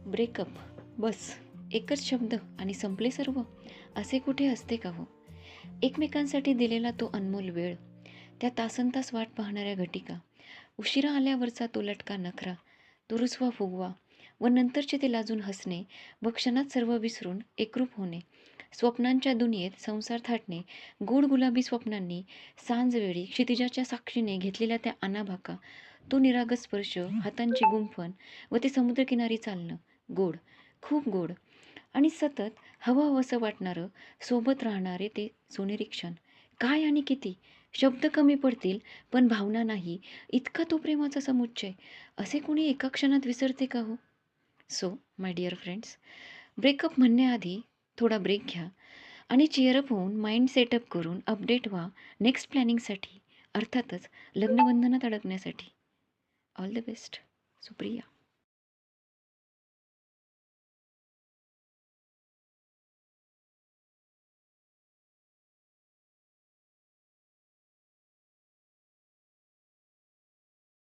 Breakup, बस एकच शब्द आणि संपले सर्व, असे कुठे असते का हो? एकमेकांसाठी दिलेला तो अनमोल वेळ, त्या तासनतास वाट पाहणाऱ्या घटिका, उशिरा आल्यावरचा तो लटका नखरा, तो रुसवा फुगवा व नंतरचे ते लाजून हसणे व क्षणात सर्व विसरून एकरूप होणे, स्वप्नांच्या दुनियेत संसार थाटणे, गोड गुलाबी स्वप्नांनी सांजवेळी क्षितिजाच्या साक्षीने घेतलेल्या त्या अनाभाका, तो निरागस स्पर्श, हातांची गुंफण व ते समुद्रकिनारी चालणं, गोड, खूप गोड आणि सतत हवं हवंसं वाटणारं, सोबत राहणारे ते सोनेरी क्षण. काय आणि किती शब्द कमी पडतील, पण भावना नाही, इतका तो प्रेमाचा समुच्चय. असे कोणी एका क्षणात विसरते का हो? So my dear friends, breakup म्हणण्याआधी थोडा ब्रेक घ्या आणि चीअरअप होऊन माइंड सेटअप करून अपडेट व्हा नेक्स्ट प्लॅनिंगसाठी, अर्थातच लग्नबंधनात अडकण्यासाठी. All the best. सुप्रिया.